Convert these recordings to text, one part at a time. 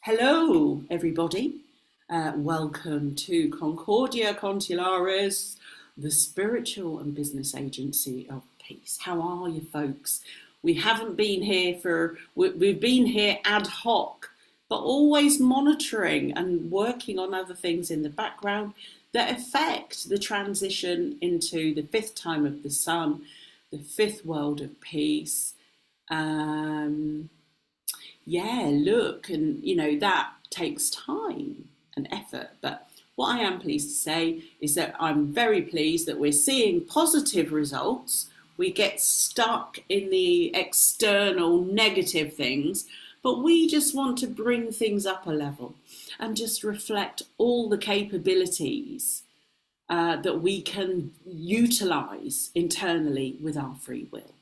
Hello, everybody. Welcome to Concordia Contilaris, the spiritual and business agency of peace. How are you, folks? We've been here ad hoc, but always monitoring and working on other things in the background that affect the transition into the fifth time of the sun, the fifth world of peace. Look, and that takes time and effort. But what I am pleased to say is that I'm very pleased that we're seeing positive results. We get stuck in the external negative things, but we just want to bring things up a level and just reflect all the capabilities that we can utilize internally with our free will.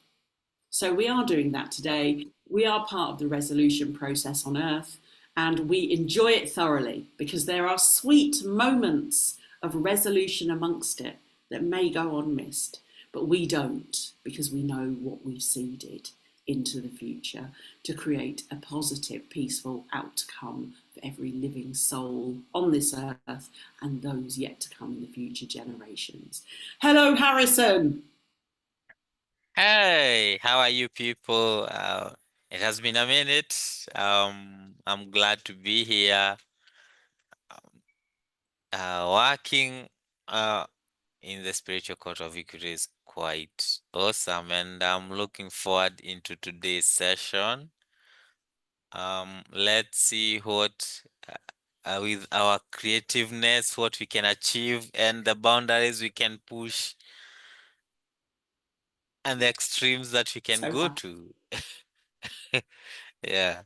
So we are doing that today. We are part of the resolution process on Earth, and we enjoy it thoroughly because there are sweet moments of resolution amongst it that may go unmissed, but we don't, because we know what we've seeded into the future to create a positive, peaceful outcome for every living soul on this Earth and those yet to come in the future generations. Hello, Harrison. Hey, how are you people? It has been a minute. I'm glad to be here, working in the spiritual court of equity is quite awesome, and I'm looking forward into today's session. Let's see what with our creativeness, what we can achieve and the boundaries we can push and the extremes that we can So go far. to. Yeah.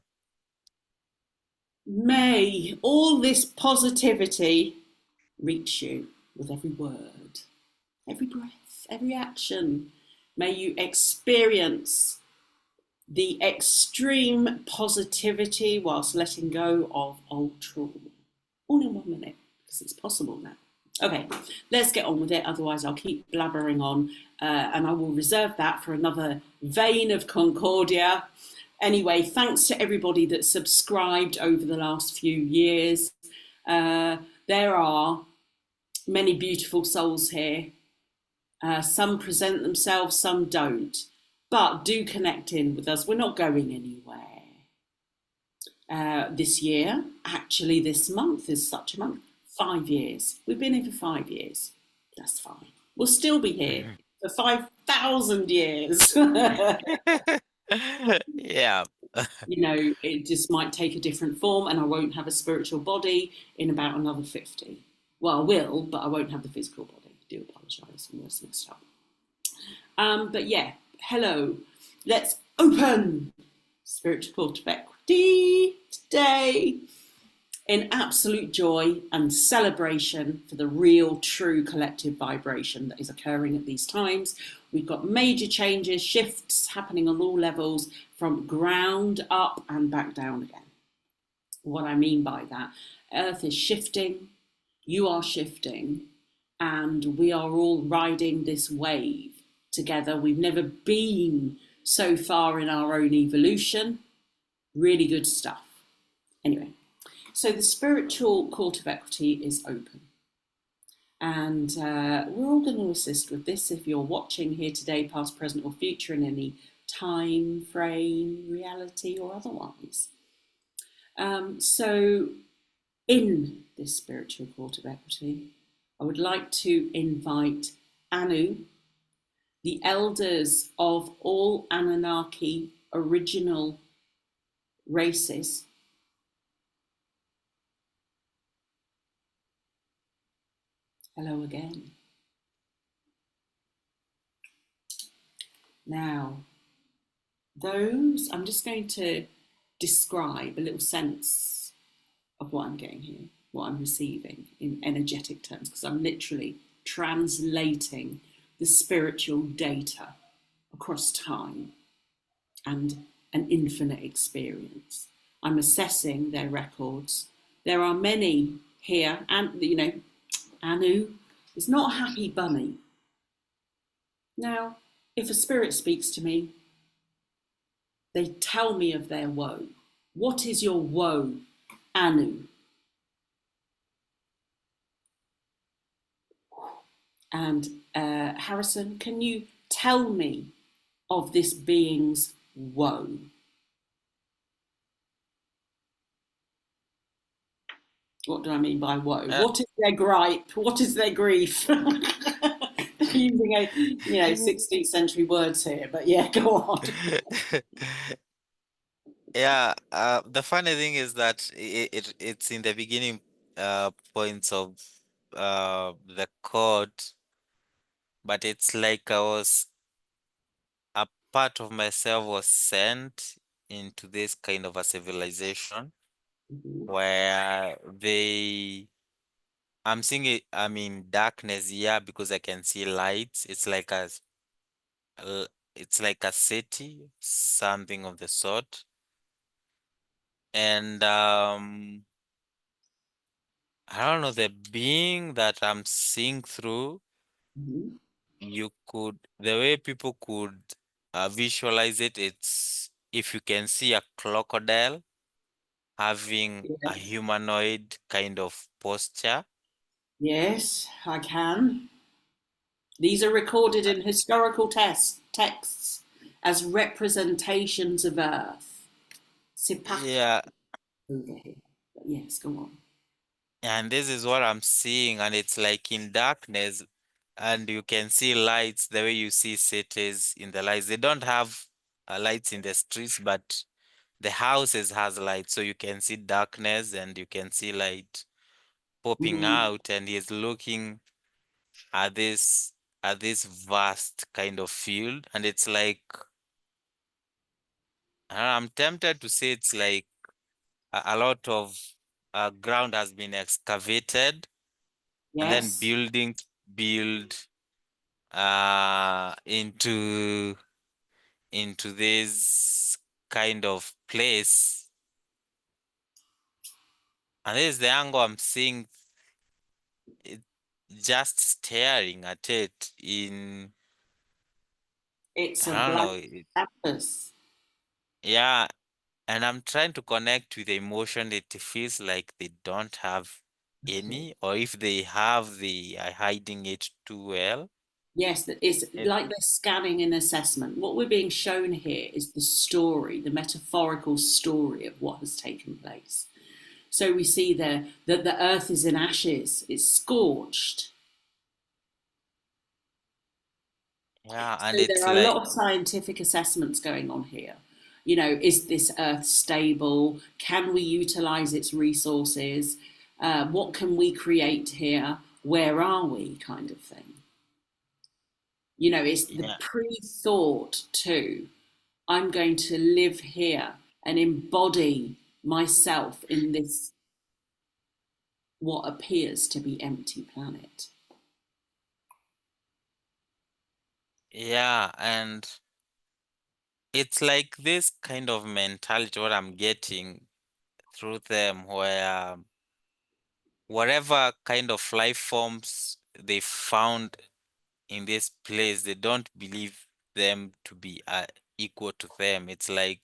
May all this positivity reach you with every word, every breath, every action. May you experience the extreme positivity whilst letting go of old trauma. All in 1 minute, because it's possible now. Okay, let's get on with it. Otherwise, I'll keep blabbering on, and I will reserve that for another vein of Concordia. Anyway, thanks to everybody that subscribed over the last few years. There are many beautiful souls here. Some present themselves, some don't. But do connect in with us. We're not going anywhere. This year, actually, this month is such a month. 5 years. We've been here for 5 years. That's fine. We'll still be here for 5,000 years. Yeah. It just might take a different form, and I won't have a spiritual body in about another 50. Well, I will, but I won't have the physical body. I do apologise, I'm worse messed up. But yeah, hello. Let's open Spiritual Court of Equity today in absolute joy and celebration for the real, true collective vibration that is occurring at these times. We've got major changes, shifts happening on all levels, from ground up and back down again. What I mean by that, Earth is shifting, you are shifting, and we are all riding this wave together. We've never been so far in our own evolution. Really good stuff. Anyway, so the Spiritual Court of Equity is open. And we're all going to assist with this if you're watching here today, past, present or future, in any time frame, reality or otherwise. So in this Spiritual Court of Equity, I would like to invite Anu, the elders of all Annunaki original races. Hello again. Now, I'm just going to describe a little sense of what I'm getting here, what I'm receiving in energetic terms, because I'm literally translating the spiritual data across time and an infinite experience. I'm assessing their records. There are many here, and Anu is not a happy bunny. Now, if a spirit speaks to me, they tell me of their woe. What is your woe? Anu. And Harrison, can you tell me of this being's woe? What do I mean by woe? Uh, What is their gripe? What is their grief? Using 16th century words here, but yeah, go on. Yeah, the funny thing is that it's in the beginning points of the quote, but it's like a part of myself was sent into this kind of a civilization where I'm seeing it, I mean darkness, yeah, because I can see lights. It's like a city, something of the sort. And I don't know, the being that I'm seeing through, Mhm. the way people could visualize it, it's if you can see a crocodile having a Yeah. humanoid kind of posture. Yes, I can. These are recorded in historical texts as representations of Earth. Sipak Yeah, over here. But yes, go on. and this is what I'm seeing, and it's like in darkness, and you can see lights the way you see cities in the lights. They don't have lights in the streets, but the houses has light, so you can see darkness and you can see light popping Mhm. out, and he's looking at this vast kind of field, and it's like I'm tempted to say it's like a lot of ground has been excavated, and then Yes, buildings build into this kind of place. And this is the angle I'm seeing it, just staring at it in, it's a I don't blank know, canvas. yeah, and I'm trying to connect with the emotion. It feels like they don't have Okay. any, or if they have, they are hiding it too well. Yes, it's It, like they're scanning an assessment. What we're being shown here is the story, the metaphorical story of what has taken place. So we see there that the earth is in ashes, it's scorched. yeah, and So there it's are a lot like, of scientific assessments going on here. You know, is this earth stable? Can we utilize its resources? What can we create here? Where are we? Kind of thing. You know, it's the yeah, pre thought too. I'm going to live here and embody myself in this, what appears to be empty planet. yeah, and it's like this kind of mentality, what I'm getting through them, where whatever kind of life forms they found in this place, they don't believe them to be equal to them. It's like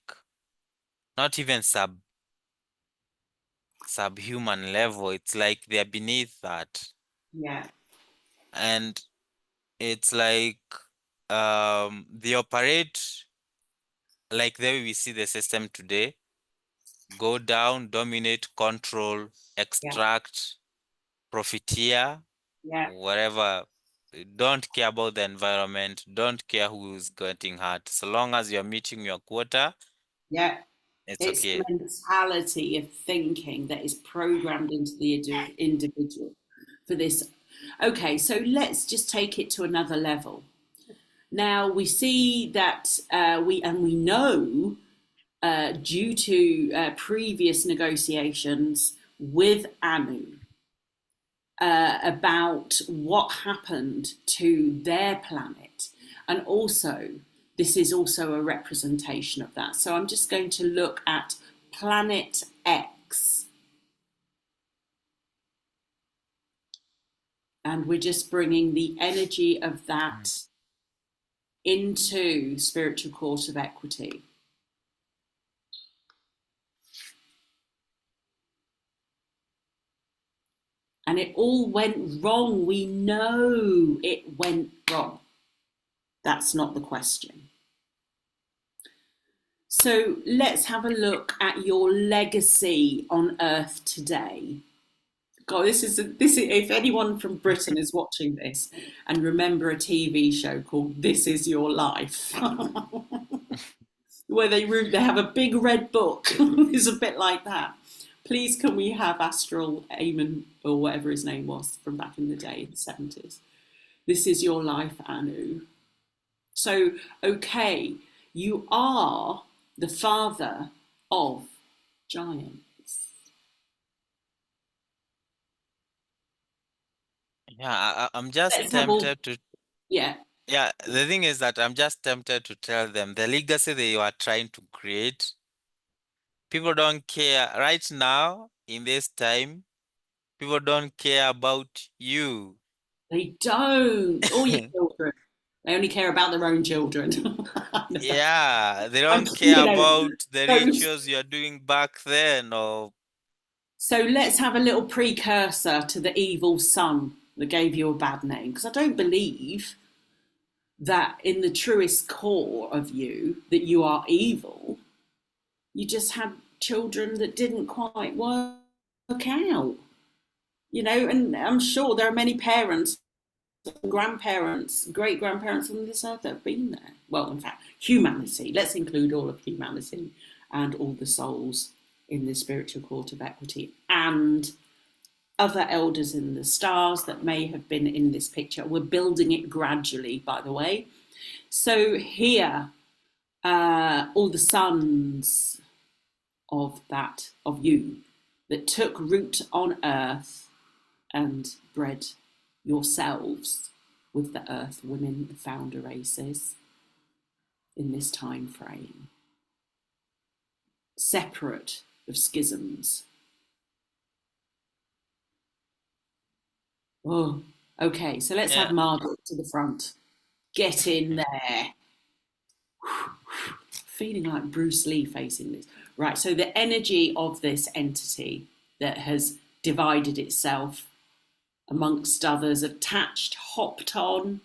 not even subhuman level. It's like they're beneath that. Yeah, And it's like they operate like the way we see the system today: go down, dominate, control, yeah, extract, profiteer, yeah, whatever. Don't care about the environment, don't care who's getting hurt. So long as you're meeting your quota, yeah. it's It's the okay. mentality of thinking that is programmed into the individual for this. Okay, so let's just take it to another level. Now we see that we know due to previous negotiations with Anu about what happened to their planet, and also this is also a representation of that. So I'm just going to look at Planet X, and we're just bringing the energy of Mm. that into spiritual court of equity. And it all went wrong. We know it went wrong. That's not the question. So let's have a look at your legacy on Earth today. God, this is if anyone from Britain is watching this and remember a TV show called This Is Your Life, where they have a big red book. It's a bit like that. Please, can we have Astral Aemon, or whatever his name was from back in the day, the 70s? This is your life, Anu. So, okay, you are the father of giants. Yeah, I'm just Let's have all, tempted to. yeah, Yeah, the thing is that I'm just tempted to tell them the legacy they are trying to create, people don't care. Right now, in this time, people don't care about you. they don't. All your children. They only care about their own children. Yeah, they I'm, don't you care know, about the those. rituals you're doing back then, or So let's have a little precursor to the evil son that gave you a bad name, because I don't believe that in the truest core of you that you are evil. You just had children that didn't quite work out, and I'm sure there are many parents, grandparents, great grandparents on this earth that have been there. Well, in fact, humanity. Let's include all of humanity and all the souls in the spiritual court of equity and other elders in the stars that may have been in this picture. We're building it gradually, by the way. So here, all the sons of you that took root on earth and bred yourselves with the earth women, the founder races, in this time frame, separate of schisms. Oh, okay, so let's have yeah. Margaret to the front. Get in there. Feeling like Bruce Lee facing this. Right, so the energy of this entity that has divided itself amongst others, attached, hopped on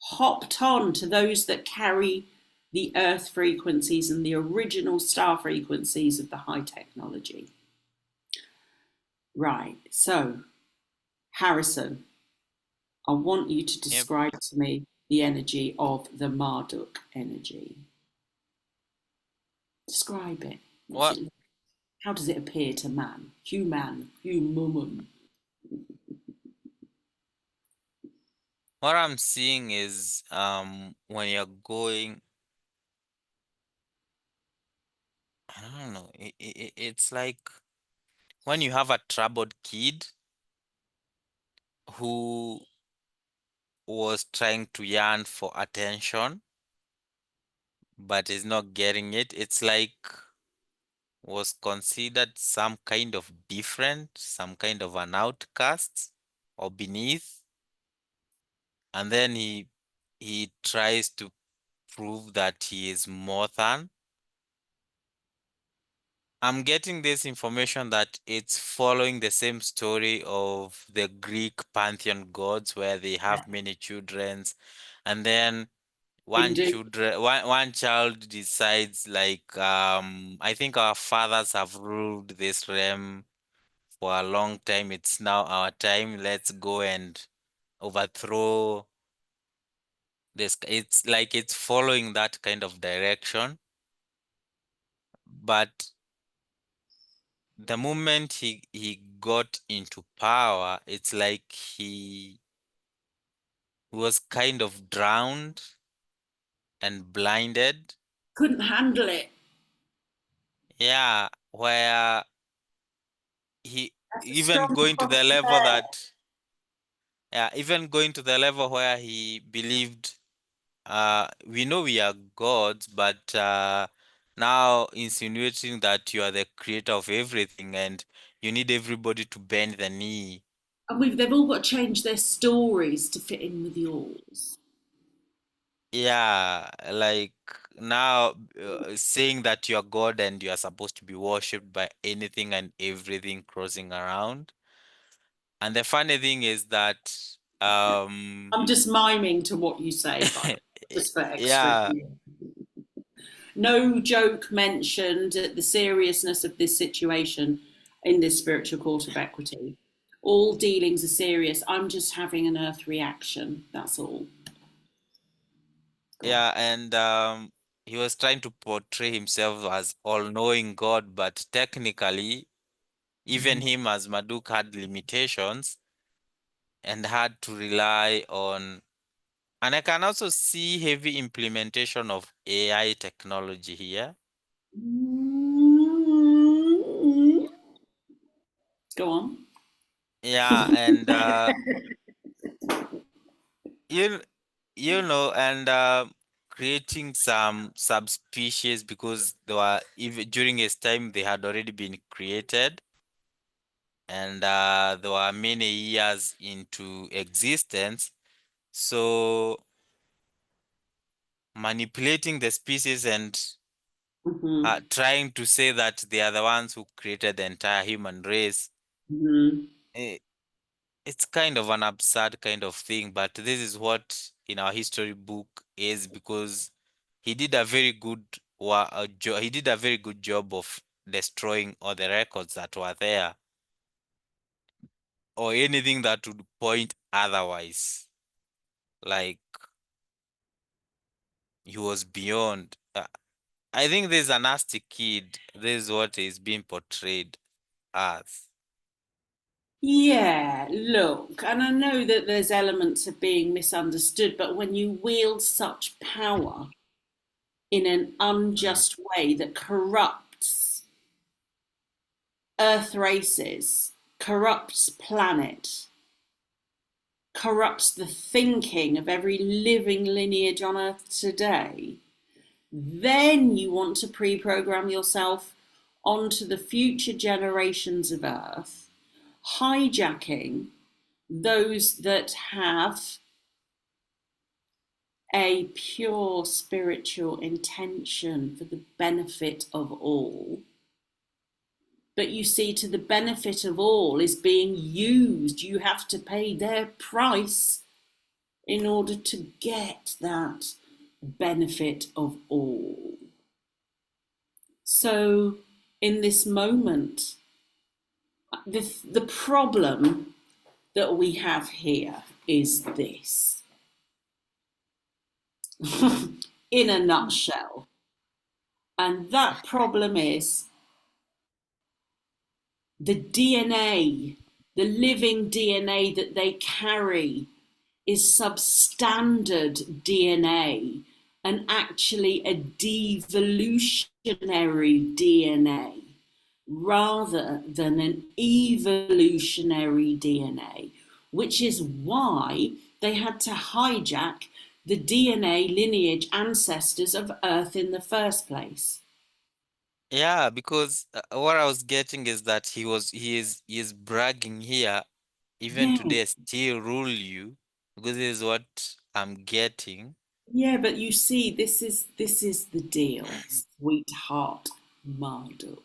to those that carry the earth frequencies and the original star frequencies of the high technology. Right, so Harrison, I want you to Yep. describe to me the energy of the Marduk energy. Describe it. What's What it? How does it appear to man? Human. what I'm seeing is when you're going, I don't know, it's like when you have a troubled kid who was trying to yearn for attention but is not getting it. It's like was considered some kind of different, some kind of an outcast or beneath, and then he tries to prove that he is more than. I'm getting this information that it's following the same story of the Greek pantheon gods where they have many children, and then Hindu. one child decides like I think our fathers have ruled this realm for a long time. It's now our time. Let's go and overthrow this. It's like it's following that kind of direction. But the moment he got into power, it's like he was kind of drowned and blinded. Couldn't handle it. Yeah, where he That's a even strong going to cross the to level bear. that yeah, even going to the level where he believed we know we are gods, but now insinuating that you are the creator of everything and you need everybody to bend the knee. And they've all got to change their stories to fit in with yours. Yeah, like now saying that you are God and you are supposed to be worshipped by anything and everything crossing around. And the funny thing is that I'm just miming to what you say, by the way, just for extra yeah, humor. No joke mentioned the seriousness of this situation in this spiritual court of equity. All dealings are serious. I'm just having an earth reaction. That's all. Go on. yeah, and he was trying to portray himself as all-knowing God, but technically, even him as Maduk had limitations and had to rely on. And I can also see heavy implementation of AI technology here. Go on. Yeah, and you you know, and creating some subspecies because they were even during his time they had already been created, and there were many years into existence. So manipulating the species and Mm-hmm. trying to say that they are the ones who created the entire human race. Mm-hmm. eh, It's kind of an absurd kind of thing, but this is what in our history book is because he did a very good he did a very good job of destroying all the records that were there or anything that would point otherwise. Like he was beyond. I think there's a nasty kid. This is what is being portrayed as. Yeah, look, and I know that there's elements of being misunderstood, but when you wield such power in an Mm. unjust way that corrupts Earth races, corrupts planet, corrupts the thinking of every living lineage on Earth today, then you want to pre program yourself onto the future generations of Earth, hijacking those that have a pure spiritual intention for the benefit of all. But you see, to the benefit of all is being used. You have to pay their price in order to get that benefit of all. So, in this moment, the problem that we have here is this. In a nutshell. And that problem is the DNA, the living DNA that they carry is substandard DNA and actually a devolutionary DNA rather than an evolutionary DNA, which is why they had to hijack the DNA lineage ancestors of Earth in the first place. Yeah, because what I was getting is that he is bragging here even Yeah, today still rule you because this is what I'm getting. yeah, but you see, this is the deal, sweetheart Marduk.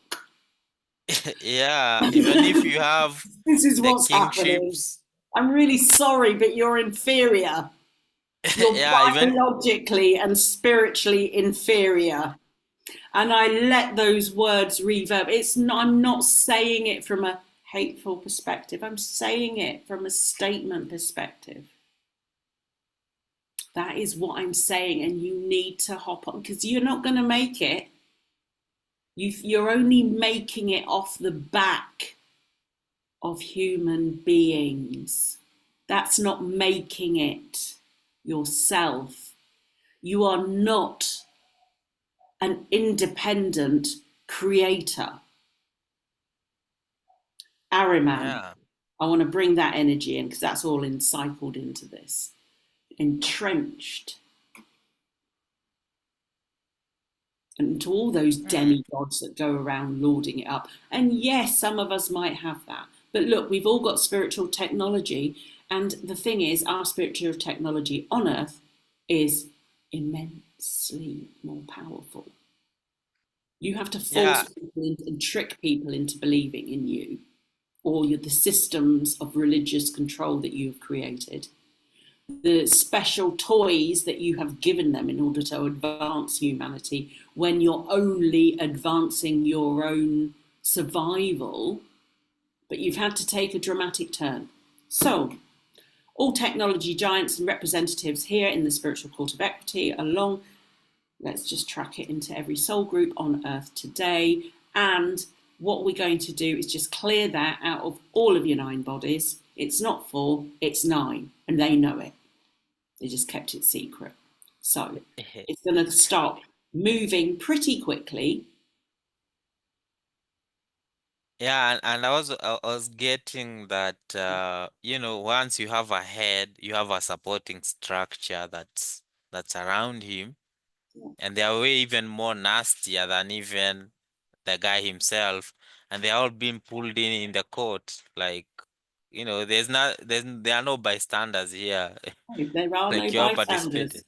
Yeah, even if you have This is the what's happening. kingships, I'm really sorry, but you're inferior. You're yeah, even biologically and spiritually inferior. And I let those words reverb. It's not, I'm not saying it from a hateful perspective. I'm saying it from a statement perspective. That is what I'm saying, and you need to hop on because you're not going to make it. You're only making it off the back of human beings. That's not making it yourself. You are not an independent creator. Ariman, yeah. I want to bring that energy in because that's all cycled into this. Entrenched. And to all those Hmm. demigods that go around lording it up. And yes, some of us might have that. But look, we've all got spiritual technology. And the thing is, our spiritual technology on earth is immensely more powerful. You have to force Yeah, people and trick people into believing in you. or the systems of religious control that you have created, the special toys that you have given them in order to advance humanity when you're only advancing your own survival, but you've had to take a dramatic turn. So, all technology giants and representatives here in the spiritual court of equity along, let's just track it into every soul group on earth today. And what we're going to do is just clear that out of all of your 9 bodies. It's not 4, it's 9, and they know it. They just kept it secret. So it's going to start moving pretty quickly. Yeah, and I was getting that once you have a head, you have a supporting structure that's around him, and they are way even more nastier than even the guy himself, and they're all being pulled in the court. Like, there are no bystanders here. There are no Like you're bystanders. participating.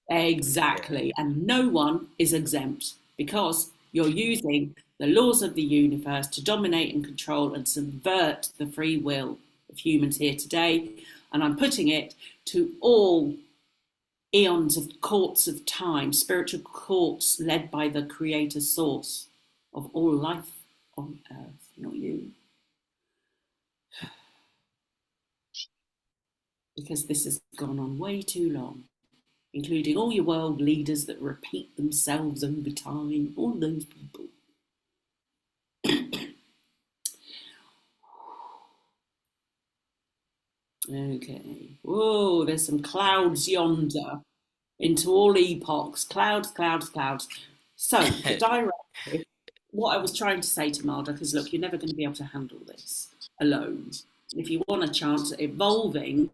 Yeah. Exactly. And no one is exempt because you're using the laws of the universe to dominate and control and subvert the free will of humans here today. And I'm putting it to all eons of courts of time, spiritual courts led by the creator source of all life on earth, not you. Because this has gone on way too long, including all your world leaders that repeat themselves over time, all those people. Okay. Whoa, there's some clouds yonder into all epochs. Clouds, clouds, clouds. So, the directive, what I was trying to say to Marduk is look, you're never going to be able to handle this alone. If you want a chance at evolving,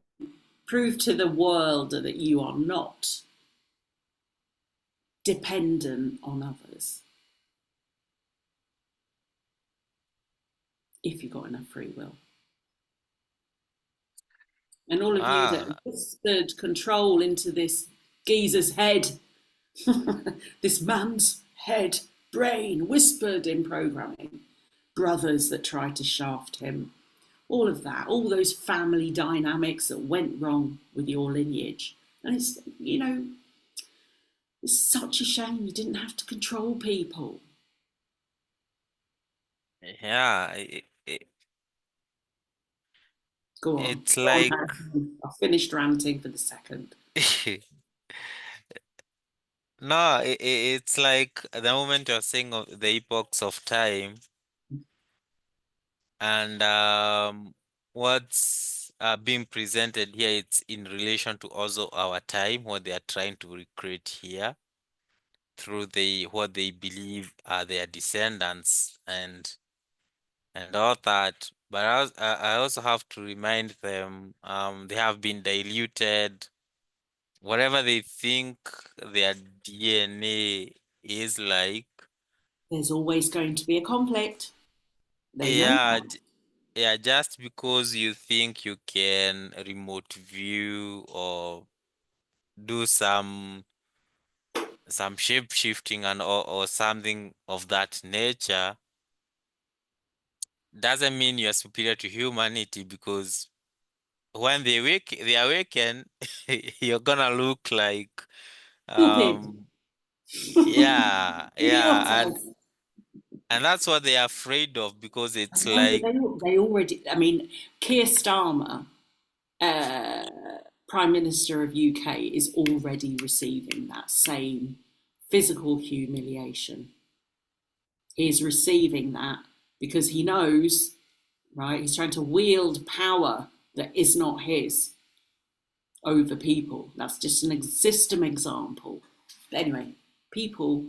prove to the world that you are not dependent on others. If you've got enough free will. And all of you that Ah, have whispered control into this geezer's head, this man's head, brain, whispered in programming, brothers that tried to shaft him, all of that, all those family dynamics that went wrong with your lineage. And it's, it's such a shame you didn't have to control people. yeah. Go on, It's go on, like Harrison. I've finished ranting for the second. no, it's like the moment you're saying of the epochs of time, and what's being presented here, it's in relation to also our time, what they are trying to recreate here through what they believe are their descendants and all that. But I also have to remind them, they have been diluted. Whatever they think their DNA is like, There's always going to be a conflict. They know yeah, that. yeah, just because you think you can remote view or do some shape shifting or something of that nature doesn't mean you're superior to humanity, because when they awaken, you're gonna look like Stupid. um yeah, yeah, Idiotic. and that's what they're afraid of, because I it's know, but like they already, I mean, Keir Starmer, uh, Prime Minister of UK, is already receiving that same physical humiliation. He is receiving that because he knows, right? He's trying to wield power that is not his over people. That's just an system example. But anyway, people,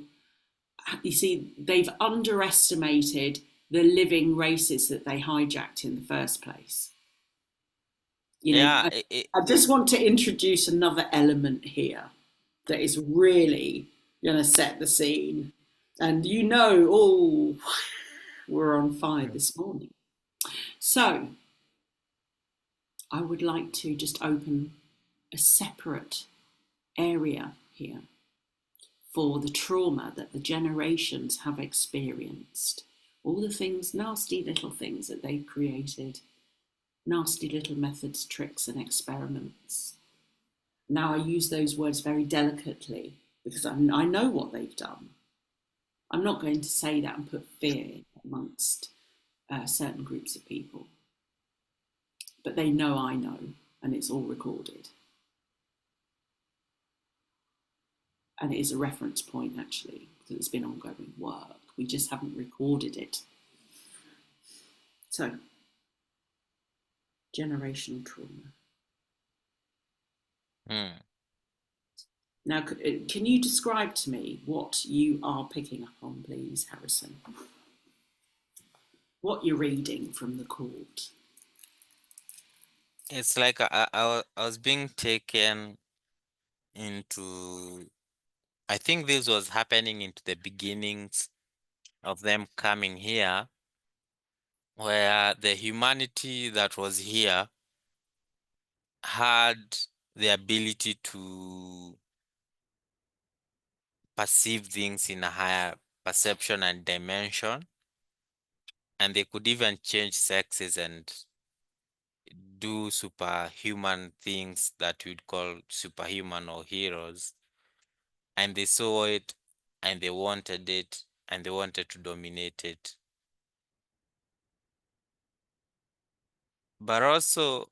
you see, they've underestimated the living races that they hijacked in the first place. yeah, I just want to introduce another element here that is really going to set the scene. And oh, we're on fire this morning. So I would like to just open a separate area here for the trauma that the generations have experienced All the things, nasty little things that they've created, nasty little methods, tricks, and experiments. Now, I use those words very delicately because I know what they've done. I'm not going to say that and put fear amongst certain groups of people. But they know I know, and it's all recorded. And it is a reference point, actually, because it's been ongoing work. We just haven't recorded it. So, generational trauma. Now, can you describe to me what you are picking up on, please, Harrison? What you're reading from the court. It's like I was being taken into, I think this was happening into the beginnings of them coming here, where the humanity that was here had the ability to perceive things in a higher perception and dimension, and they could even change sexes and do superhuman things that we'd call superhuman or heroes. And they saw it and they wanted it and they wanted to dominate it. But also,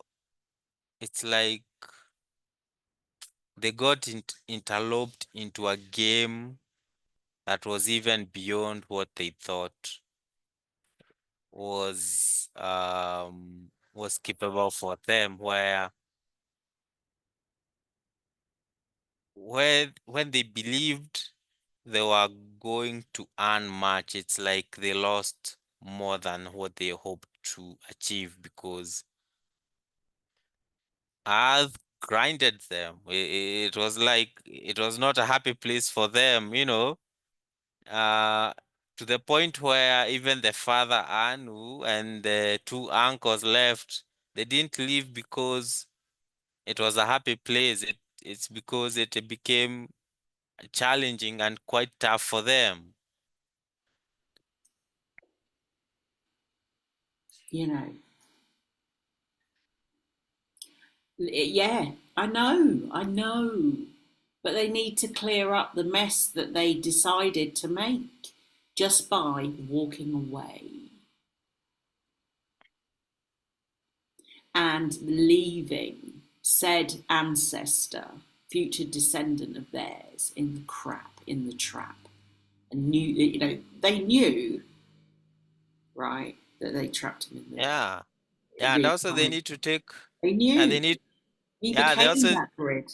it's like they got interloped into a game that was even beyond what they thought was capable for them, where when they believed they were going to earn much, it's like they lost more than what they hoped to achieve, because Earth grinded them. It was like it was not a happy place for them, uh, to the point where even the father Anu and the two uncles left. They didn't leave because it was a happy place. It's because it became challenging and quite tough for them. You know, yeah, I know. But they need to clear up the mess that they decided to make just by walking away and leaving said ancestor, future descendant of theirs, in the crap, in the trap. And they knew, right, that they trapped him in the Yeah. Yeah, and also they reincarnation. need to take, They yeah, they knew. need, He yeah, they became also, that grid,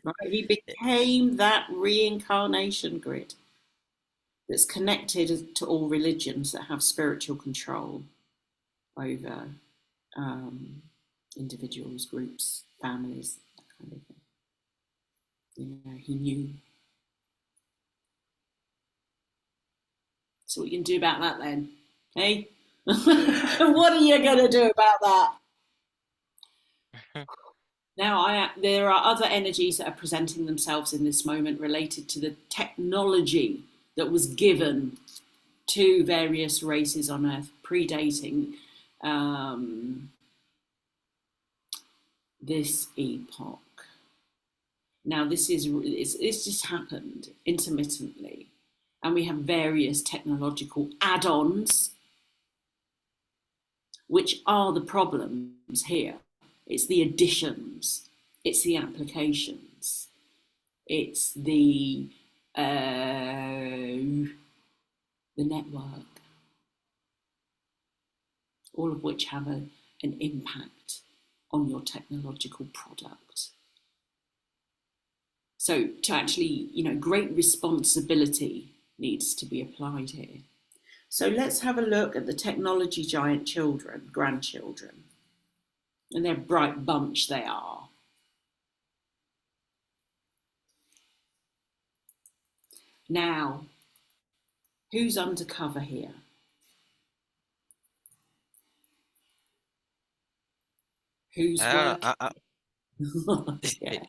right? He became that reincarnation grid that's connected to all religions that have spiritual control over individuals, groups, families, that kind of thing. He knew. So what you can do about that then? Hey? What are you going to do about that? Now, there are other energies that are presenting themselves in this moment related to the technology that was given to various races on Earth, predating this epoch. Now, it's just happened intermittently, and we have various technological add-ons, which are the problems here. It's the additions, it's the applications, it's the network, all of which have an impact on your technological product. So to actually, great responsibility needs to be applied here. So let's have a look at the technology giant children, grandchildren. And they're a bright bunch, they are. Now, who's undercover here? Who's I working? don't know. Yeah,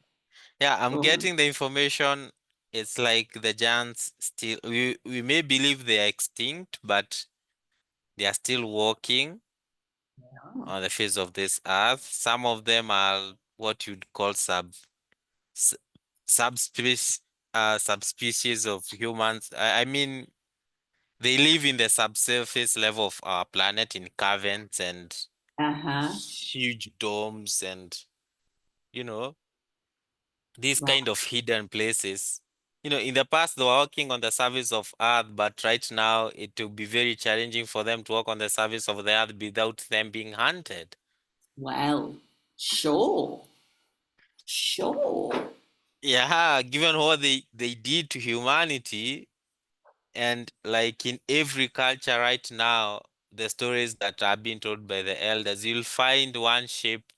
Yeah, I'm go on. getting the information. It's like the giants still, we may believe they are extinct, but They are still walking Yeah. on the face of this earth. Some of them are what you'd call s- subspecies subspecies of humans. I mean, they live in the subsurface level of our planet in caverns and Uh-huh. huge domes and you know these Right. kind of hidden places. In the past they were walking on the surface of earth, but right now it will be very challenging for them to walk on the surface of the earth without them being hunted. Well, sure. Sure. Yeah, given what they did to humanity, and like in every culture right now, the stories that are being told by the elders, you'll find one shape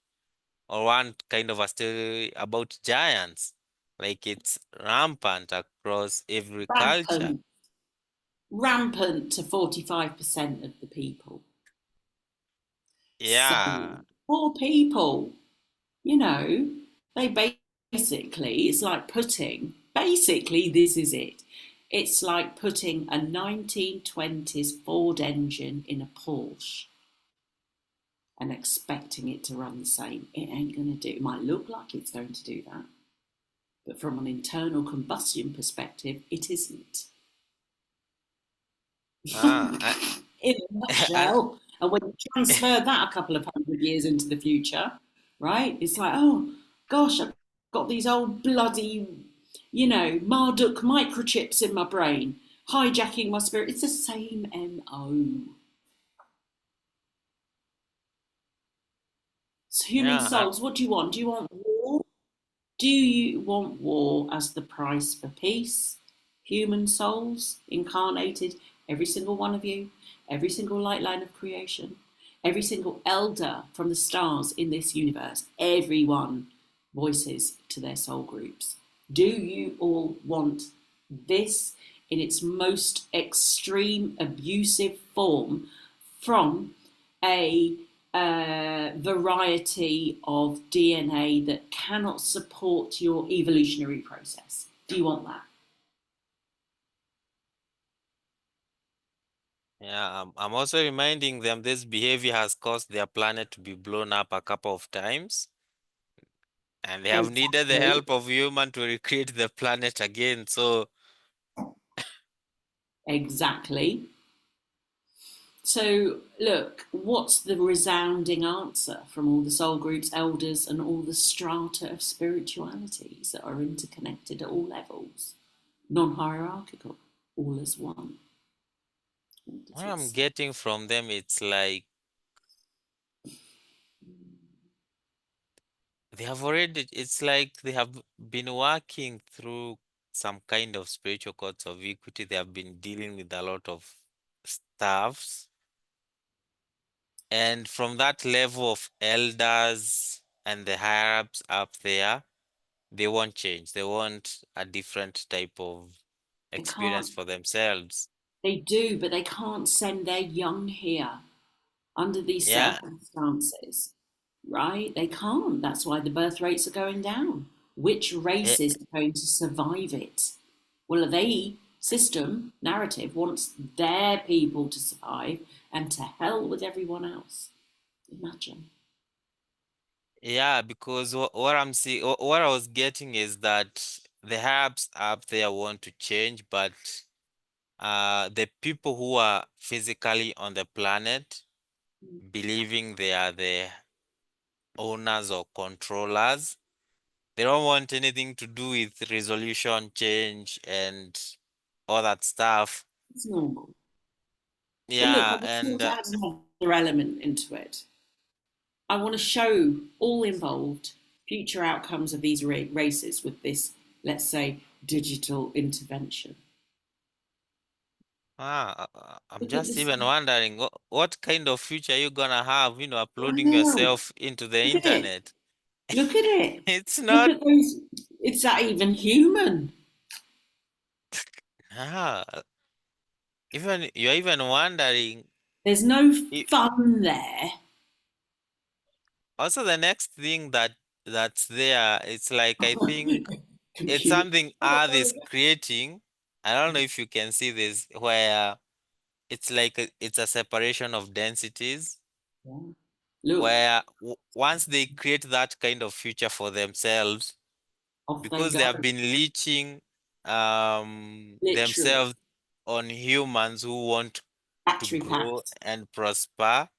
or one kind of a story about giants. Like it's rampant across every culture. Rampant. Rampant to 45% of the people. So Yeah. poor people, you know, they basically, it's like basically, this is it. It's like putting a 1920s Ford engine in a Porsche and expecting it to run the same. It ain't going to do. It might look like it's going to do that, but from an internal combustion perspective, it isn't. Ah, In a and nutshell. And when you transfer that a couple of 100 years into the future, right? It's like, oh gosh, I've got these old bloody, Marduk microchips in my brain, hijacking my spirit. It's the same MO. So human yeah, souls, what do you want? Do you want war? Do you want war as the price for peace? Human souls incarnated, every single one of you, every single light line of creation, every single elder from the stars in this universe, everyone voices to their soul groups. Do you all want this in its most extreme abusive form from a variety of DNA that cannot support your evolutionary process? Do you want that? yeah. I'm also reminding them this behavior has caused their planet to be blown up a couple of times, and they have needed the Exactly. help of human to recreate the planet again. So, Exactly. So, look, what's the resounding answer from all the soul groups, elders, and all the strata of spiritualities that are interconnected at all levels? Non hierarchical, all as one. What does what it I'm say? getting from them, it's like it's like they have been working through some kind of spiritual codes of equity. They have been dealing with a lot of stuffs. And from that level of elders and the higher ups up there, they won't change. They want a different type of They experience can't, for themselves. they do, but they can't send their young here under these Yeah, circumstances, right? They can't. That's why the birth rates are going down. Which eh, races are going to survive it? Well, they system narrative wants their people to survive, and to hell with everyone else. Imagine. yeah, because what I'm seeing, what I was getting is that the hubs up there want to change, but the people who are physically on the planet, believing they are the owners or controllers, they don't want anything to do with resolution change and all that stuff. It's normal. But look, I Yeah, just want and to add another element into it. I want to show all involved future outcomes of these races with this, let's say, digital intervention. I'm Look at just this. even wondering what kind of future you gonna have, I uploading know. yourself into the Look at it. internet. Look at it. It's Look not, at those. Is that even human? ah, even you're even wondering. There's no i- fun there. Also, the next thing that's there, it's like I think it's Computer. something Earth is creating. I don't know if you can see this, where it's like it's a separation of densities Yeah. Look, where once they create that kind of future for themselves, off they because they go. have been leeching Literally, themselves on humans who want to battery grow packs. and prosper,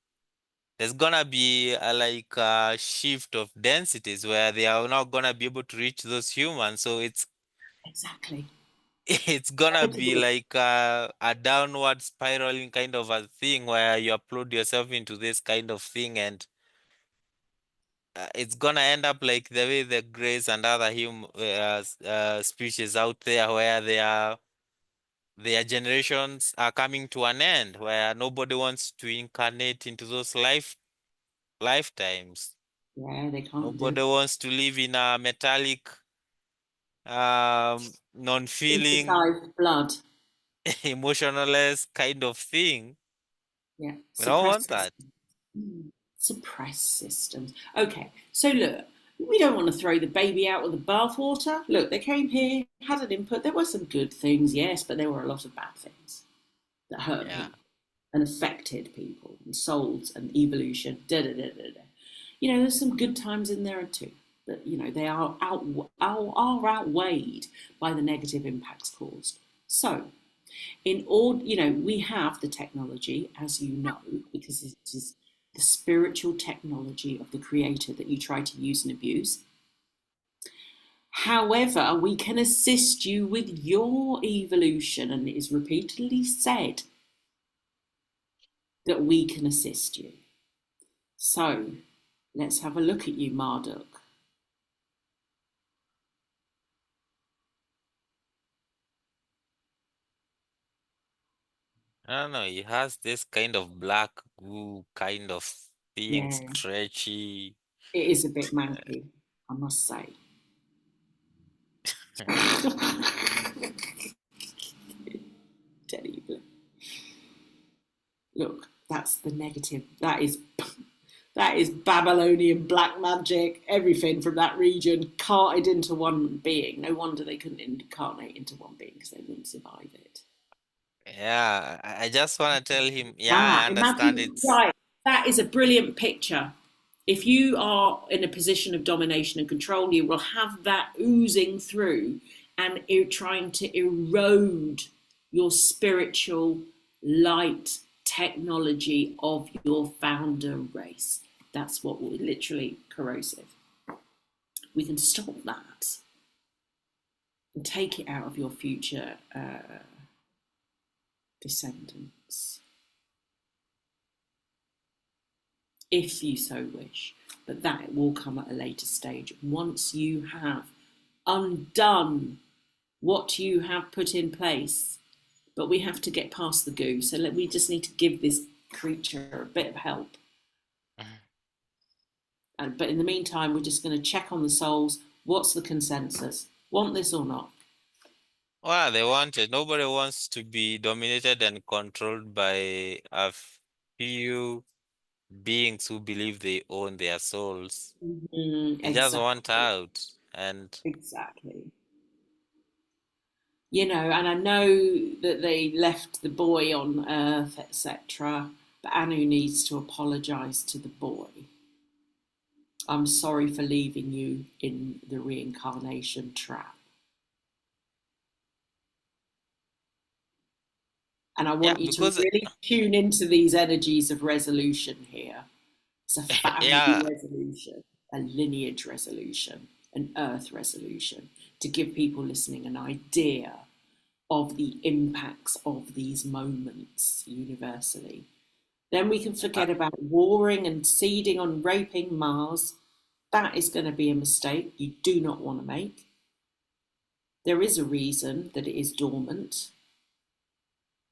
there's gonna be like a shift of densities where they are not gonna be able to reach those humans. So it's Exactly. it's gonna be Inevitable. like a downward spiraling kind of a thing where you upload yourself into this kind of thing, and it's gonna end up like the way the greys and other species out there, where their generations are coming to an end, where nobody wants to incarnate into those lifetimes. Yeah, they can't do Nobody it. wants to live in a metallic, non-feeling, Synthesized blood. emotionless kind of thing. Yeah, We don't suppressed want that. systems. Suppressed systems. Okay, so look, we don't want to throw the baby out with the bathwater. Look, they came here, had an input. There were some good things, yes, but there were a lot of bad things that hurt Yeah. people and affected people and souls and evolution. Da da da da da. You know, there's some good times in there too, but you know they are outweighed by the negative impacts caused. So in order, you know, we have the technology, as you know, because it is the spiritual technology of the creator that you try to use and abuse. However, we can assist you with your evolution, and it is repeatedly said that we can assist you. So let's have a look at you, Marduk. I don't know. He has this kind of black goo kind of thing, Yeah, stretchy. it is a bit manky, I must say. Terrible. Look, that's the negative. That is Babylonian black magic. Everything from that region carted into one being. No wonder they couldn't incarnate into one being because they wouldn't survive it. Yeah, I just want to tell him, yeah, I That understand imagine it's. right. That is a brilliant picture. If you are in a position of domination and control, you will have that oozing through and trying to erode your spiritual light technology of your founder race. That's what will literally corrosive. We can stop that and take it out of your future descendants, if you so wish. But that will come at a later stage once you have undone what you have put in place. But we have to get past the goo. So we just need to give this creature a bit of help. But in the meantime, we're just going to check on the souls. What's the consensus? Want this or not? Well, they want it. Nobody wants to be dominated and controlled by a few beings who believe they own their souls. They just want Exactly. out. And Exactly. You know, and I know that they left the boy on Earth, etc. But Anu needs to apologise to the boy. I'm sorry for leaving you in the reincarnation trap. And I yeah, want you to because really tune into these energies of resolution here. It's a family yeah, resolution, a lineage resolution, an earth resolution, to give people listening an idea of the impacts of these moments universally. Then we can uh, forget about warring and seeding on raping Mars. That is going to be a mistake you do not want to make. There is a reason that it is dormant.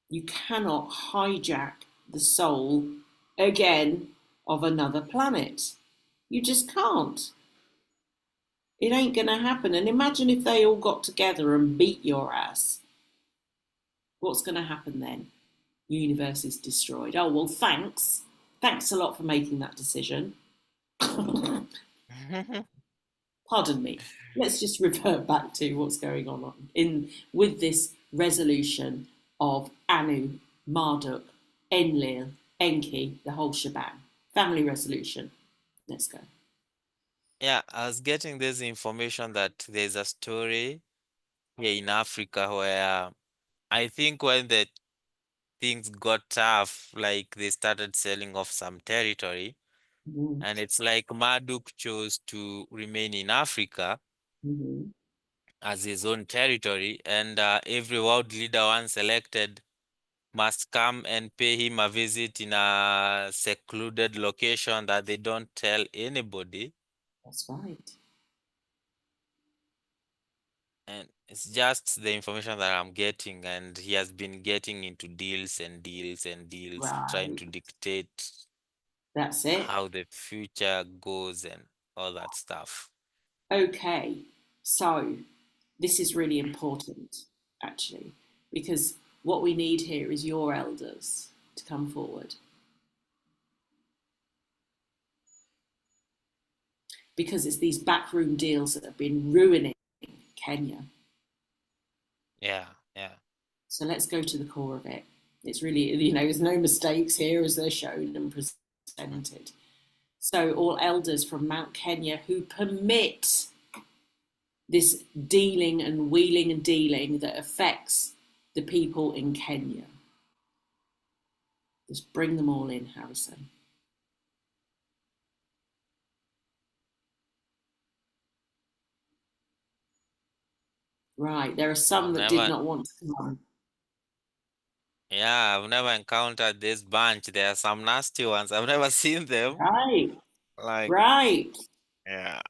You cannot hijack the soul again of another planet. You just can't. It ain't going to happen. And imagine if they all got together and beat your ass. What's going to happen then? Universe is destroyed. Oh, well, thanks. Thanks a lot for making that decision. Pardon me. Let's just revert back to what's going on in with this resolution of Anu Marduk, Enlil, Enki, the whole shebang. Family resolution. Let's go. Yeah, I was getting this information that there's a story here in Africa where I think when the things got tough, like they started selling off some territory, Mm-hmm. and it's like Marduk chose to remain in Africa Mm-hmm. as his own territory, and every world leader once elected must come and pay him a visit in a secluded location that they don't tell anybody. That's right. And it's just the information that I'm getting, and he has been getting into deals and deals and deals, trying Right. to dictate That's it. how the future goes and all that stuff. Okay. So this is really important, actually, because what we need here is your elders to come forward. Because it's these backroom deals that have been ruining Kenya. Yeah, yeah. So let's go to the core of it. It's really, there's no mistakes here as they're shown and presented. So, all elders from Mount Kenya who permit this dealing and wheeling and dealing that affects the people in Kenya. Just bring them all in, Harrison. Right, there are I've some that did never, not want to come. yeah, I've never encountered this bunch. There are some nasty ones. I've never seen them. Right, Like, right. yeah.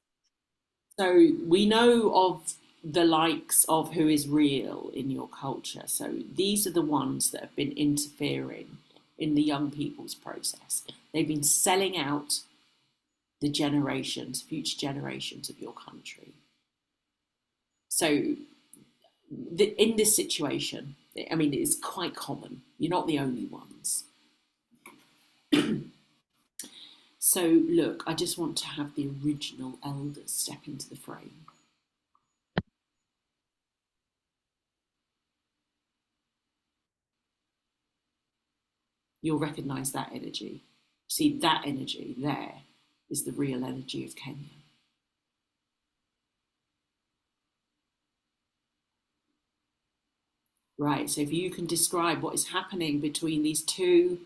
So we know of the likes of who is real in your culture. So these are the ones that have been interfering in the young people's process. They've been selling out the generations, future generations of your country. So in this situation, I mean, it's quite common. You're not the only ones. So look, I just want to have the original elders step into the frame. You'll recognize that energy. See, that energy there is the real energy of Kenya. Right, so if you can describe what is happening between these two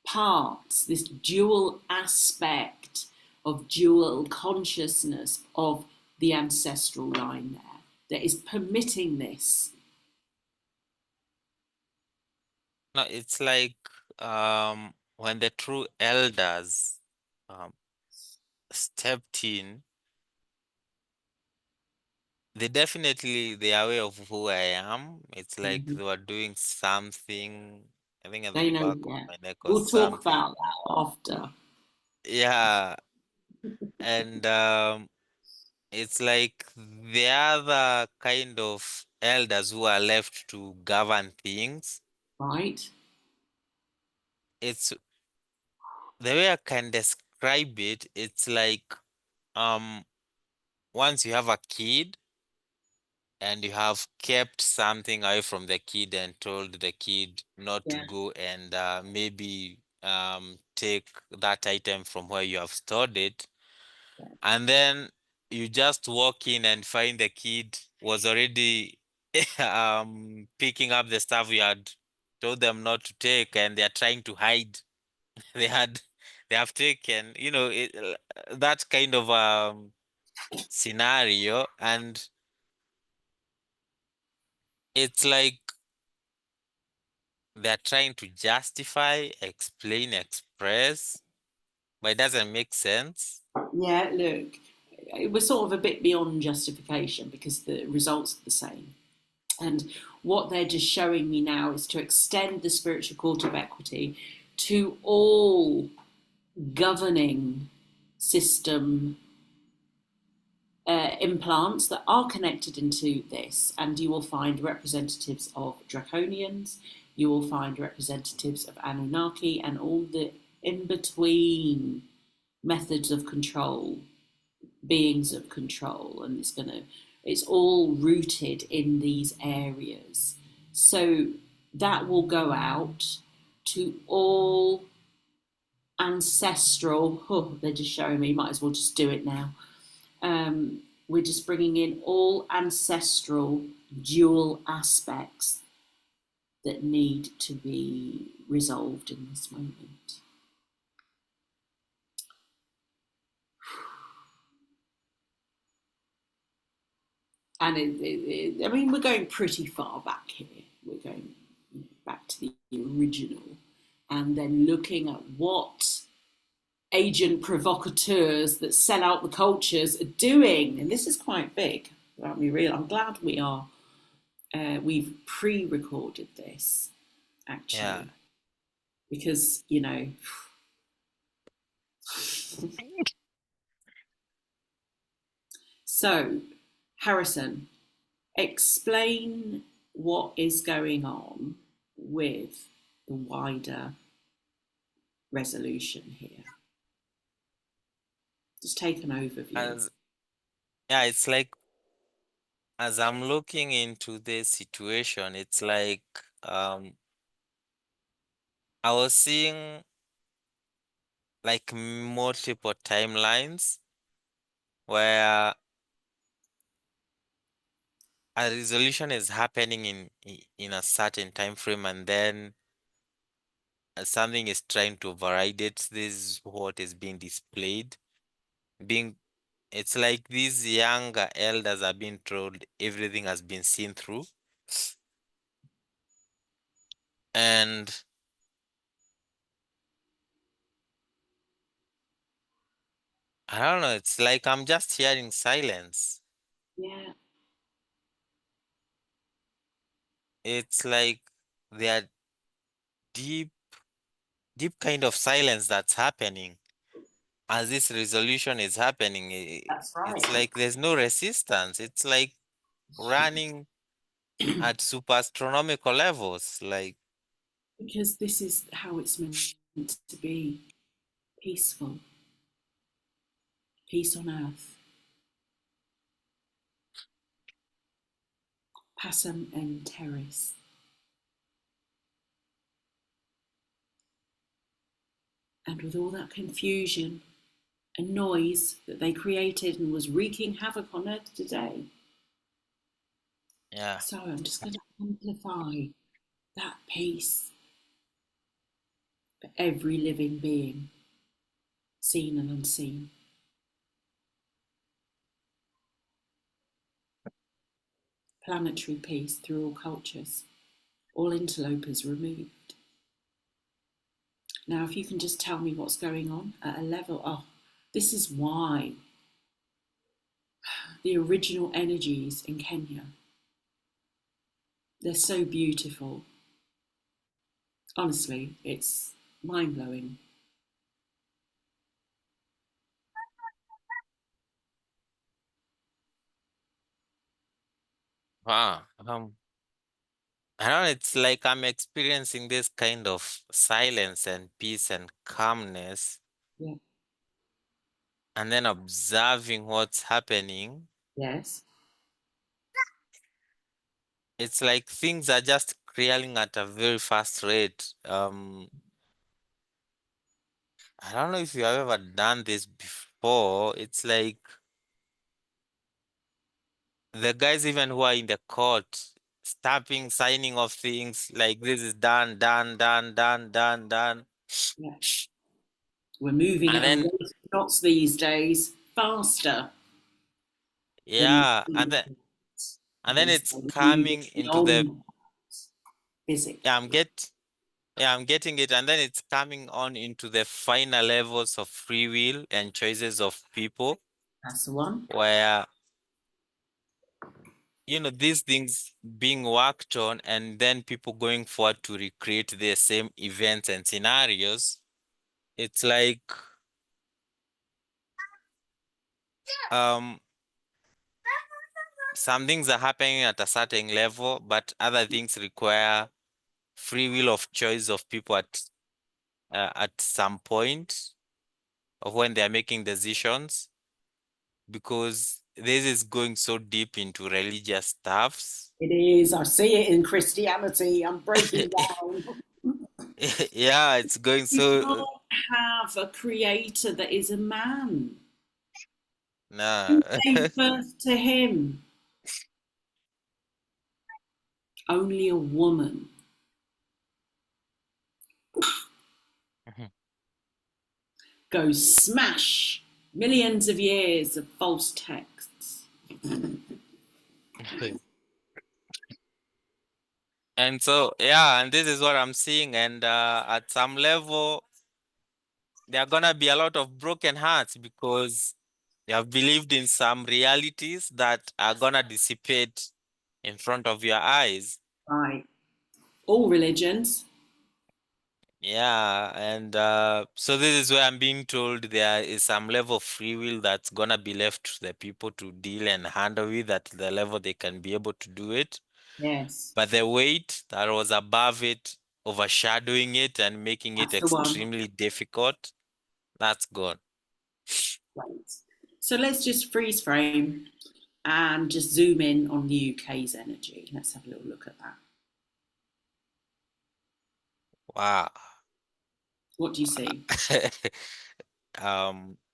parts, this dual aspect of dual consciousness of the ancestral line there, that is permitting this. No, it's like when the true elders um stepped in, they are aware of who I am. It's like Mm-hmm. they were doing something, I think at the They know, back of yeah. my neck or We'll talk something. about that after. Yeah, and it's like the other kind of elders who are left to govern things. Right? It's the way I can describe it, it's like um once you have a kid and you have kept something away from the kid and told the kid not to Yeah. go and maybe take that item from where you have stored it, and then you just walk in and find the kid was already picking up the stuff you had told them not to take, and they're trying to hide. they had they have taken, that kind of scenario, and it's like they're trying to justify, explain, express, but it doesn't make sense. Yeah, look, we're sort of a bit beyond justification because the results are the same. And what they're just showing me now is to extend the spiritual court of equity to all governing system implants that are connected into this. And you will find representatives of draconians, you will find representatives of Anunnaki, and all the in between methods of control, beings of control, and it's all rooted in these areas. So that will go out. to all ancestral, oh, they're just showing me, might as well just do it now. We're just bringing in all ancestral dual aspects that need to be resolved in this moment. And I mean, we're going pretty far back here. We're going back to the original, and then looking at what agent provocateurs that sell out the cultures are doing. And this is quite big. Let me real. I'm glad we are. We've pre-recorded this Yeah. actually, because you know. So, Harrison, explain what is going on with the wider resolution here. Just take an overview. As yeah, it's like as I'm looking into this situation, it's like I was seeing like multiple timelines where a resolution is happening in a certain time frame, and then something is trying to validate this what is being displayed. Being It's like these younger elders are being told everything has been seen through. And I don't know, it's like I'm just hearing silence. Yeah, It's like there are deep, deep kind of silence that's happening as this resolution is happening. that's right. It's like there's no resistance. It's like running at super astronomical levels. Like, Because this is how it's meant to be, peaceful, peace on earth. Pacem en terris. And with all that confusion and noise that they created and was wreaking havoc on earth today. yeah, So I'm just going to amplify that peace for every living being, seen and unseen. Planetary peace through all cultures, all interlopers removed. Now, if you can just tell me what's going on at a level, oh, this is why the original energies in Kenya, they're so beautiful. Honestly, it's mind blowing. wow. I don't know, it's like I'm experiencing this kind of silence and peace and calmness, Yeah. and then observing what's happening. Yes. It's like things are just clearing at a very fast rate. I don't know if you have ever done this before. It's like the guys even who are in the court, stamping, signing of things like this is done, done, done, done, done, done. Yeah. We're moving And at a then rate of knots these days, faster than yeah, and then these it's days, moving coming into the beyond physics. yeah, I'm getting it, and then it's coming on into the final levels of free will and choices of people, That's the one. where these things being worked on, and then people going forward to recreate the same events and scenarios. It's like um some things are happening at a certain level, but other things require free will of choice of people at some point of when they are making decisions, because this is going so deep into religious stuffs. It is. I see it in Christianity. I'm breaking down. Yeah, it's going You so can't have a creator that is a man. nah. Who gave birth to him? Only a woman. Goes smash. Millions of years of false texts. And so, yeah, and this is what I'm seeing. And at some level, there are gonna be a lot of broken hearts because you have believed in some realities that are gonna dissipate in front of your eyes. Right. All religions. Yeah, and so this is where I'm being told there is some level of free will that's gonna be left to the people to deal and handle with at the level they can be able to do it. Yes. But the weight that was above it, overshadowing it and making it That's the one. extremely difficult, that's gone. Right. So let's just freeze frame and just zoom in on the UK's energy. Let's have a little look at that. Wow. What do you see?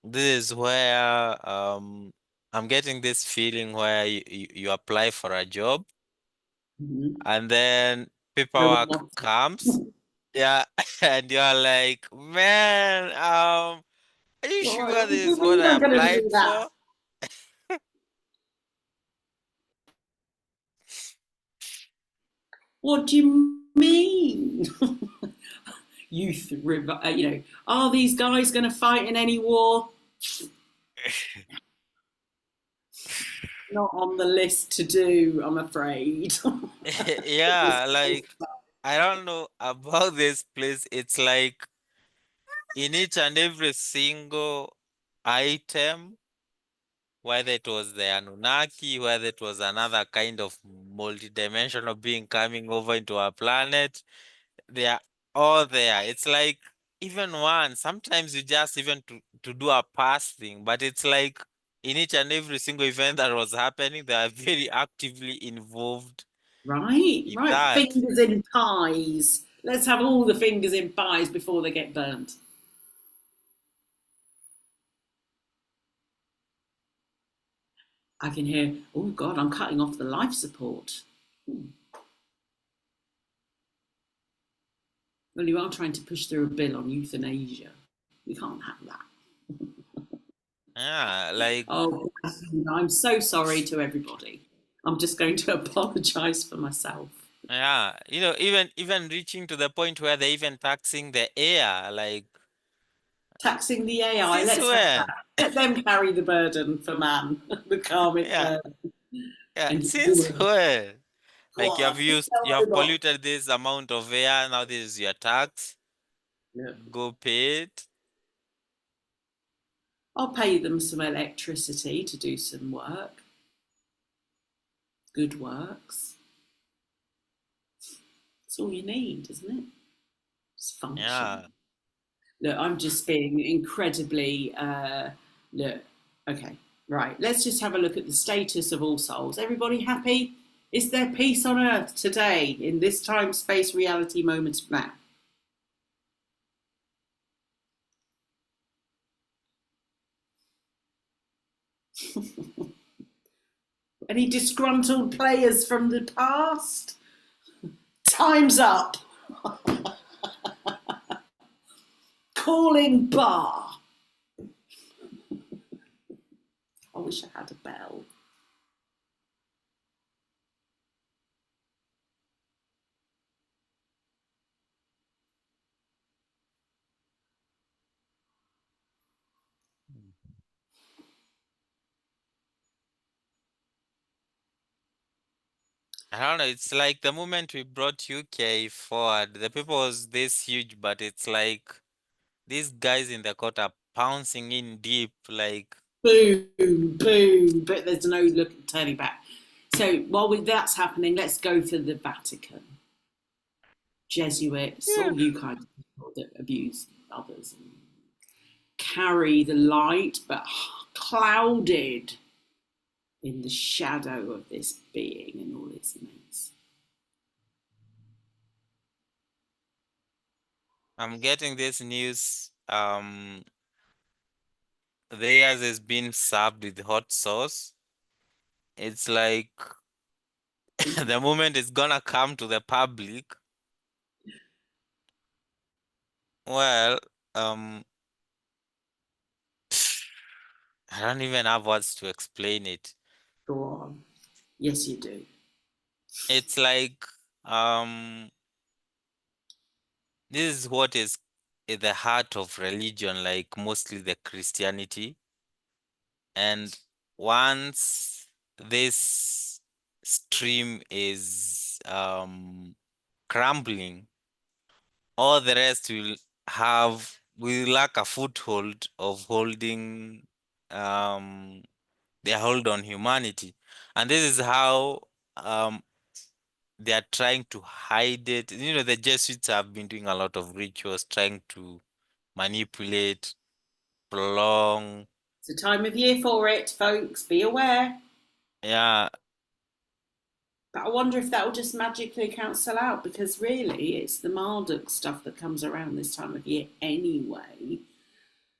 This is where I'm getting this feeling where you apply for a job Mm-hmm. and then No one paperwork wants comes. Yeah, and you're like, man, are you All sure right, this do you is what think I I'm going to applied do that? for? What do you mean? Are these guys going to fight in any war? Not on the list to do, I'm afraid. Yeah, like I don't know about this place. It's like in each and every single item, whether it was the Anunnaki, whether it was another kind of multidimensional being coming over into our planet, they are all there. It's like even one, sometimes you just even to do a past thing, but it's like in each and every single event that was happening, they are very actively involved Right, in right. that. Fingers in pies. Let's have all the fingers in pies before they get burnt. I can hear, oh God, I'm cutting off the life support. Well, you are trying to push through a bill on euthanasia. We can't have that. Yeah, like Oh, I'm so sorry to everybody. I'm just going to apologise for myself. yeah, even reaching to the point where they're even taxing the air, like Taxing the AI, since let's have when? that. Let them carry the burden for man, the karmic Yeah, burden. yeah, And since when? Like God, you have polluted this amount of air, now this is your tax. yeah. Go pay it. I'll pay them some electricity to do some work. Good works. That's all you need, isn't it? Just function. Yeah. Look, I'm just being incredibly look. Okay, right. Let's just have a look at the status of all souls. Everybody happy? Is there peace on earth today in this time, space, reality, moment now? Any disgruntled players from the past? Time's up. Calling bar. I wish I had a bell. I don't know. It's like the moment we brought UK forward, the people was this huge, but it's like these guys in the court are pouncing in deep, like Boom, boom, but there's no turning back. So while that's happening, let's go for the Vatican. Jesuits, yeah. all you kind of people that abuse others and carry the light, but clouded in the shadow of this being and all its mates. I'm getting this news. Theirs is being served with hot sauce. It's like the moment it's gonna come to the public, well, um, I don't even have words to explain it. Go on. Yes, you do. It's like, this is what is at the heart of religion, like mostly the Christianity. And once this stream is crumbling, all the rest will lack a foothold of holding um their hold on humanity. And this is how um they are trying to hide it. The Jesuits have been doing a lot of rituals trying to manipulate, prolong. It's a time of year for it, folks. Be aware. Yeah, But I wonder if that will just magically cancel out because really it's the Marduk stuff that comes around this time of year anyway.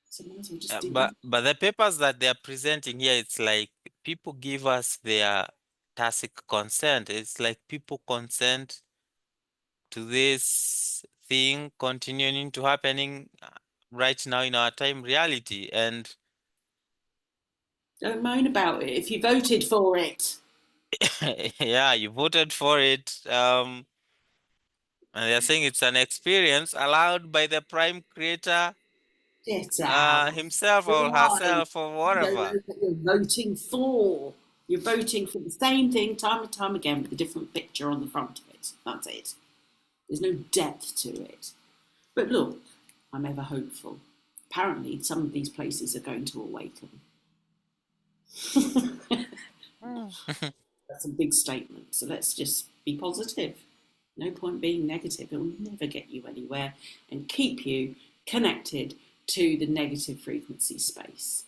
So might as well just do that. but the papers that they are presenting here, it's like people give us their tacit consent. It's like people consent to this thing continuing to happening right now in our time reality. And Don't moan about it if you voted for it. yeah, you voted for it. And they're saying it's an experience allowed by the prime creator Get out. himself or Why? herself or You don't whatever. know what you're voting for. You're voting for the same thing time and time again with a different picture on the front of it. That's it. There's no depth to it. But look, I'm ever hopeful. Apparently, some of these places are going to awaken. That's a big statement. So let's just be positive. No point being negative. It will never get you anywhere and keep you connected to the negative frequency space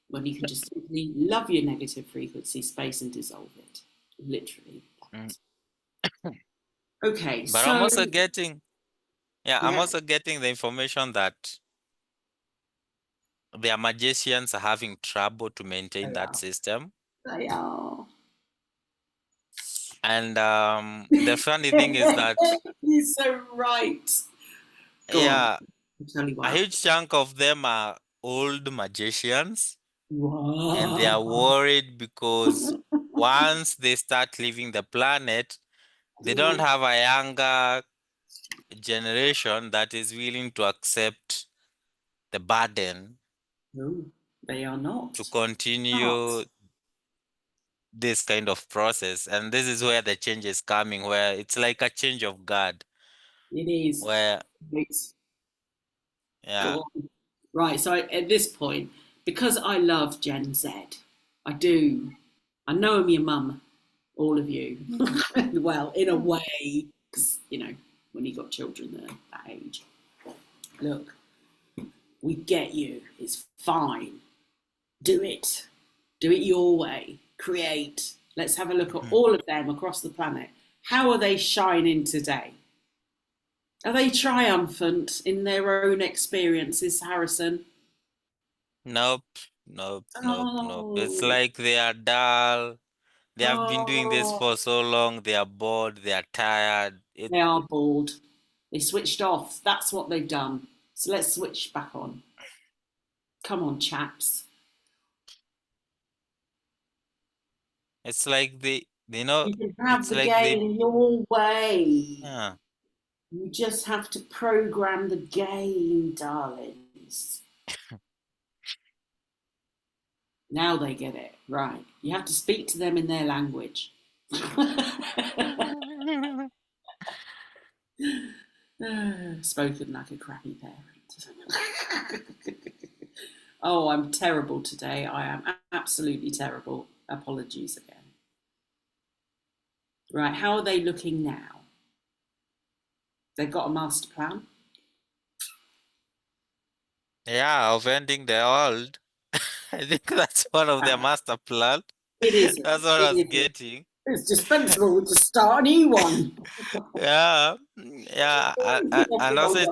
when you can just simply love your negative frequency space and dissolve it. Literally. Mm. Okay, But I'm so also getting, yeah, I'm yeah, also getting the information that their magicians are having trouble to maintain they that are. system. They are. And the funny thing is that, You're so right. Go on. yeah, I'll tell you what a happened. huge chunk of them are old magicians, and they are Wow. worried because once they start leaving the planet, they don't have a younger generation that is willing to accept the burden No, they are to not. continue Not. this kind of process. And this is where the change is coming, where it's like a change of guard, It is. where, It's, yeah, go on. Right, so at this point, because I love Gen Z, I do. I know I'm your mum, all of you. Well, in a way, because, when you got children that age. Look, we get you. It's fine. Do it. Do it your way. Create. Let's have a look at mm, all of them across the planet. How are they shining today? Are they triumphant in their own experiences, Harrison? nope, nope, nope, nope. It's Oh, like they are dull. They have been doing this oh, for so long. They are bored. They are tired. they are bored. They switched off. That's what they've done. So let's switch back on. Come on, chaps. It's like You can have it's the like they, game your way. yeah. You just have to program the game, darlings. Now they get it. Right. You have to speak to them in their language. Spoken like a crappy parent. Oh, I'm terrible today. I am absolutely terrible. Apologies again. Right, how are they looking now? They've got a master plan. Yeah, of ending the world. I think that's one of their master plan. It is. That's what I It was is. getting. It's dispensable to start a new one. Yeah, yeah, and Off we also go.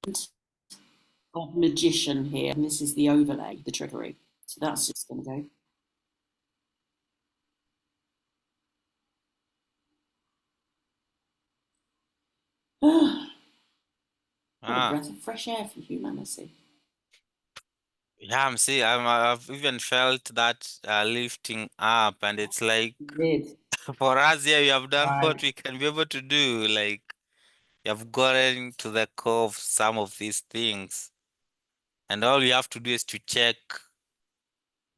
got magician here, and this is the overlay, the trickery. So that's just going to go. What a Ah, breath of fresh air for humanity. yeah, I've even felt that lifting up, and it's like Did. for us here, we have done what Right. we can be able to do. Like, you have gotten to the core of some of these things, and all you have to do is to check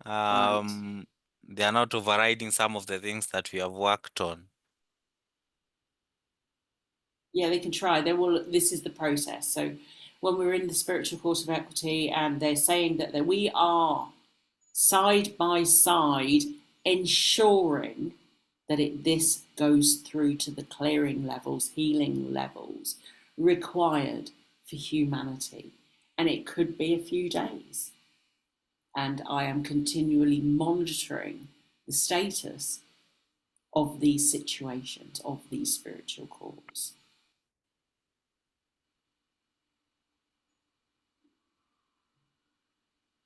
Right. they are not overriding some of the things that we have worked on. Yeah, they can try. They will. This is the process. So, when we're in the spiritual course of equity, and they're saying that we are side by side ensuring that this goes through to the clearing levels, healing levels required for humanity, and it could be a few days. And I am continually monitoring the status of these situations, of these spiritual calls.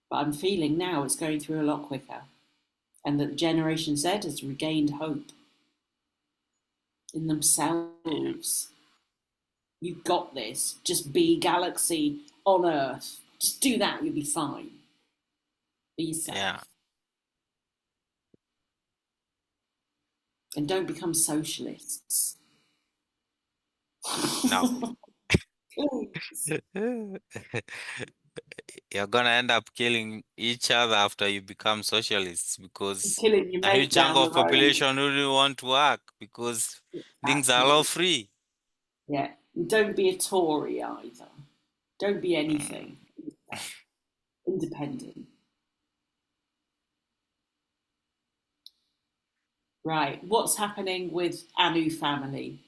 But I'm feeling now it's going through a lot quicker, and that Generation Z has regained hope in Yeah. themselves. You got this. Just be galaxy on Earth. Just do that, you'll be fine. Be Yeah. yourself. And don't become socialists. No. Please. You're gonna end up killing each other after you become socialists You're because killing your a huge mate chunk down the of road. population wouldn't want to work because things are all Exactly. free. Yeah. And don't be a Tory either. Don't be Mm. anything. Independent. Right. What's happening with Anu family?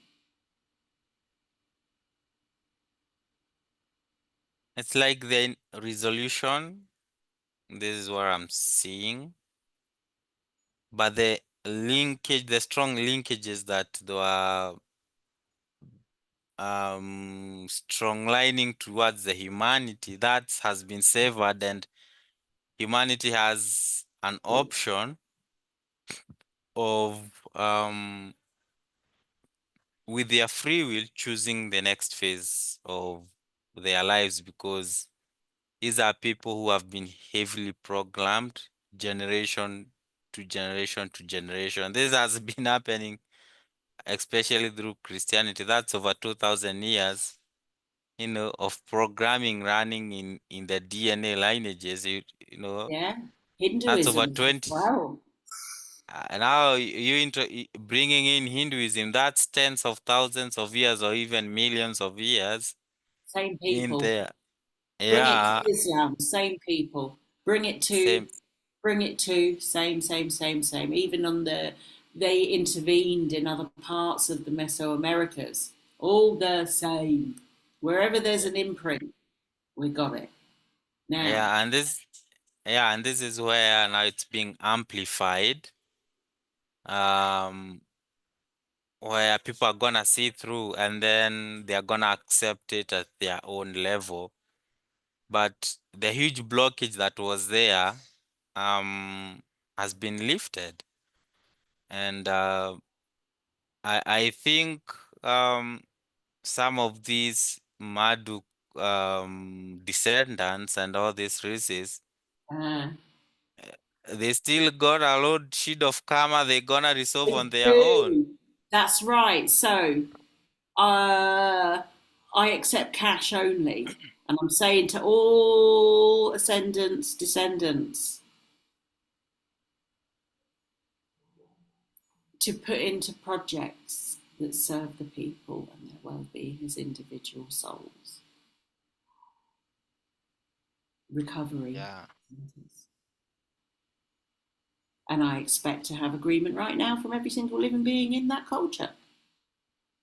It's like the resolution. This is what I'm seeing. But the linkage, the strong linkages that they were strong lining towards the humanity, that has been severed, and humanity has an option of with their free will choosing the next phase of their lives, because these are people who have been heavily programmed generation to generation to generation. This has been happening especially through Christianity. That's over 2000 years, of programming running in the DNA lineages. Yeah. That's over Hinduism as 20. well. Now bringing in Hinduism, that's tens of thousands of years or even millions of years Same in people. there. Bring it to Yeah, Islam. Same people. Bring it to same. same. Even on they intervened in other parts of the Mesoamericas. All the same. Wherever there's an imprint, we got it. Now, Yeah, and this is where now it's being amplified, um, where people are gonna see through and then they're gonna accept it at their own level. But the huge blockage that was there, um, has been lifted. And I think some of these Marduk descendants and all these races, uh, they still got a load sheet of karma they're gonna resolve they on their own. do. That's right. So, uh, I accept cash only. And I'm saying to all ascendants, descendants, to put into projects that serve the people and their well-being as individual souls. Recovery. Yeah. And I expect to have agreement right now from every single living being in that culture.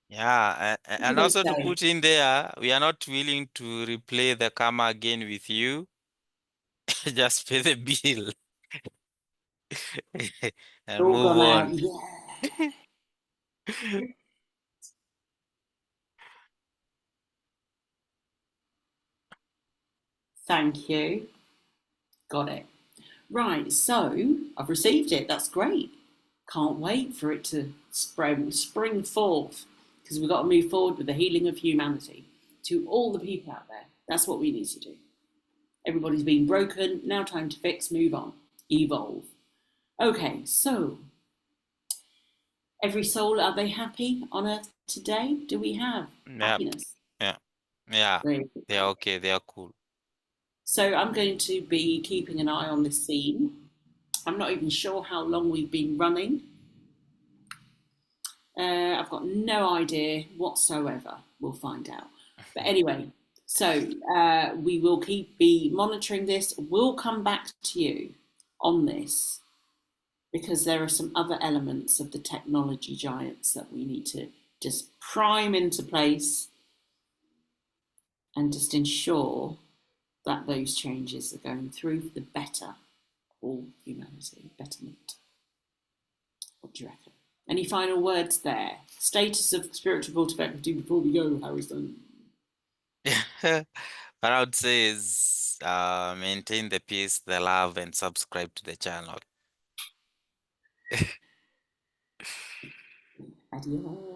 Yeah, What do and they also to say? put in there, we are not willing to replay the karma again with you. Just pay the bill They're and all move gone out. on. Yeah. Thank you. Got it. Right, so I've received it. That's great. Can't wait for it to spring forth because we've got to move forward with the healing of humanity to all the people out there. That's what we need to do. Everybody's been broken. Now, time to fix, move on, evolve. Okay, so every soul, are they happy on earth today? Do we have Yep. happiness? Yeah. Yeah. Great. They're okay. They're cool. So I'm going to be keeping an eye on this scene. I'm not even sure how long we've been running. I've got no idea whatsoever. We'll find out. But anyway, so we will be monitoring this. We'll come back to you on this because there are some other elements of the technology giants that we need to just prime into place and just ensure that those changes are going through for the better for all humanity, betterment. What do you reckon? Any final words there? Status of spiritual faculty before we go, Harrison. What I would say is maintain the peace, the love, and subscribe to the channel. Adios.